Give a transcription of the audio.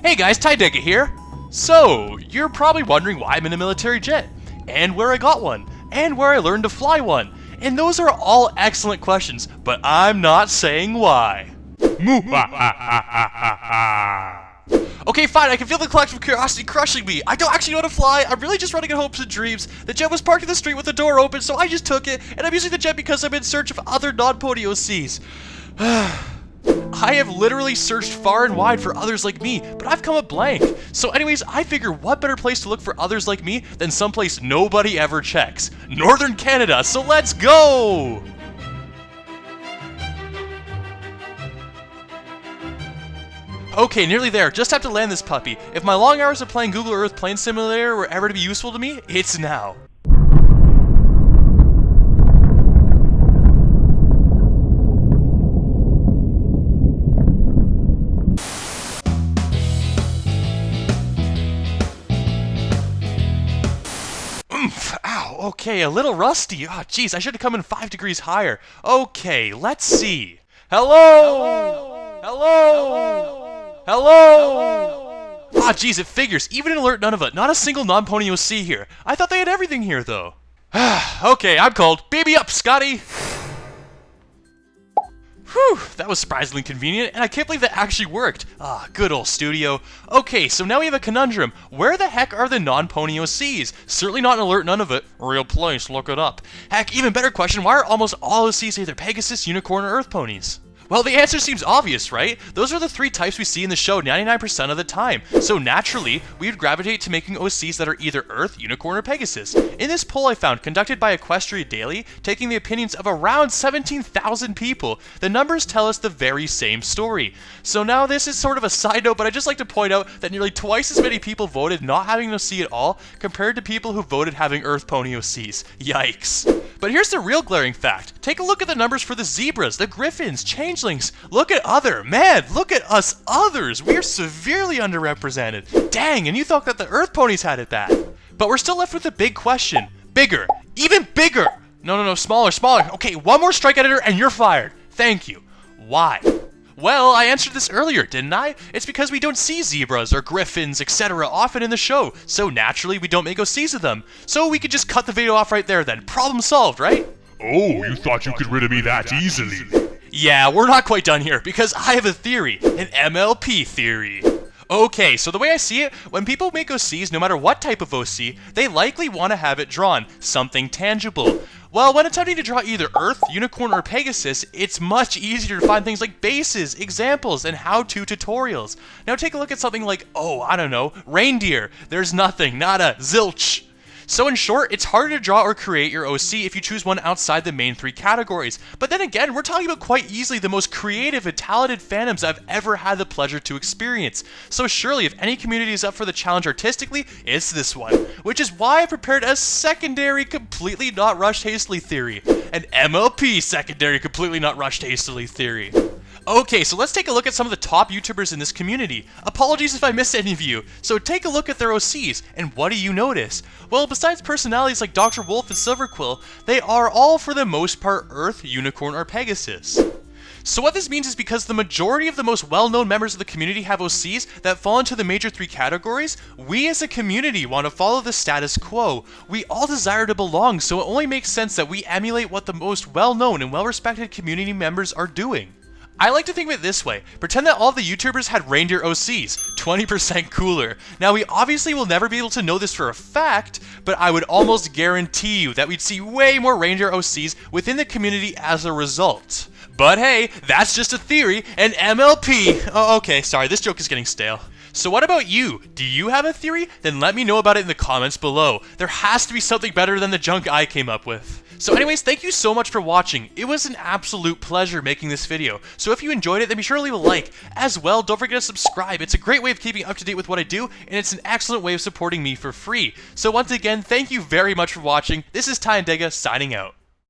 Hey guys, Tyandaga here. So, you're probably wondering why I'm in a military jet, and where I got one, and where I learned to fly one. And those are all excellent questions, but I'm not saying why. Okay, fine, I can feel the collective curiosity crushing me. I don't actually know how to fly, I'm really just running on hopes and dreams. The jet was parked in the street with the door open, so I just took it, and I'm using the jet because I'm in search of other non-pony OCs. I have literally searched far and wide for others like me, but I've come up blank. So anyways, I figure what better place to look for others like me than someplace nobody ever checks. Northern Canada, so let's go! Okay, nearly there. Just have to land this puppy. If my long hours of playing Google Earth Plane Simulator were ever to be useful to me, it's now. Ow, okay, a little rusty. Oh, jeez, I should have come in 5 degrees higher. Okay, let's see. Hello? Hello? Hello? Ah, jeez, it figures. Even in Alert Nunavut, not a single non-pony OC here. I thought they had everything here, though. Okay, I'm cold. Baby up, Scotty! Whew, that was surprisingly convenient, and I can't believe that actually worked. Ah, good old studio. Okay, so now we have a conundrum. Where the heck are the non-pony OCs? Certainly not in Alert Nunavut. Real place, look it up. Heck, even better question, why are almost all OCs either Pegasus, Unicorn, or Earth ponies? Well, the answer seems obvious, right? Those are the 3 types we see in the show 99% of the time. So naturally, we would gravitate to making OCs that are either Earth, Unicorn, or Pegasus. In this poll I found, conducted by Equestria Daily, taking the opinions of around 17,000 people, the numbers tell us the very same story. So now this is sort of a side note, but I'd just like to point out that nearly twice as many people voted not having an OC at all, compared to people who voted having Earth pony OCs. Yikes. But here's the real glaring fact. Take a look at the numbers for the zebras, the griffins, changelings. Look at look at us others. We are severely underrepresented. Dang, and you thought that the Earth ponies had it bad. But we're still left with the big question. Bigger. Even bigger. No, smaller. Okay, one more strike editor and you're fired. Thank you. Why? Well, I answered this earlier, didn't I? It's because we don't see zebras or griffins, etc. often in the show, so naturally we don't make OCs of them. So we could just cut the video off right there then. Problem solved, right? Oh, you thought you could rid of me that easily. Yeah, we're not quite done here, because I have a theory, an MLP theory. Okay, so the way I see it, when people make OCs, no matter what type of OC, they likely want to have it drawn, something tangible. Well, when attempting to draw either Earth, Unicorn, or Pegasus, it's much easier to find things like bases, examples, and how-to tutorials. Now take a look at something like, oh, I don't know, reindeer. There's nothing, nada, zilch. So in short, it's harder to draw or create your OC if you choose one outside the main 3 categories. But then again, we're talking about quite easily the most creative and talented fandoms I've ever had the pleasure to experience. So surely, if any community is up for the challenge artistically, it's this one. Which is why I prepared a secondary completely not rushed hastily theory. An MLP secondary completely not rushed hastily theory. Okay, so let's take a look at some of the top YouTubers in this community. Apologies if I missed any of you. So take a look at their OCs, and what do you notice? Well, besides personalities like Dr. Wolf and Silverquill, they are all for the most part Earth, Unicorn, or Pegasus. So what this means is because the majority of the most well-known members of the community have OCs that fall into the major 3 categories, we as a community want to follow the status quo. We all desire to belong, so it only makes sense that we emulate what the most well-known and well-respected community members are doing. I like to think of it this way. Pretend that all the YouTubers had reindeer OCs, 20% cooler. Now we obviously will never be able to know this for a fact, but I would almost guarantee you that we'd see way more reindeer OCs within the community as a result. But hey, that's just a theory, an MLP. Oh, okay, sorry, this joke is getting stale. So what about you? Do you have a theory? Then let me know about it in the comments below. There has to be something better than the junk I came up with. So anyways, thank you so much for watching. It was an absolute pleasure making this video. So if you enjoyed it, then be sure to leave a like. As well, don't forget to subscribe. It's a great way of keeping up to date with what I do, and it's an excellent way of supporting me for free. So once again, thank you very much for watching. This is Tyandaga signing out.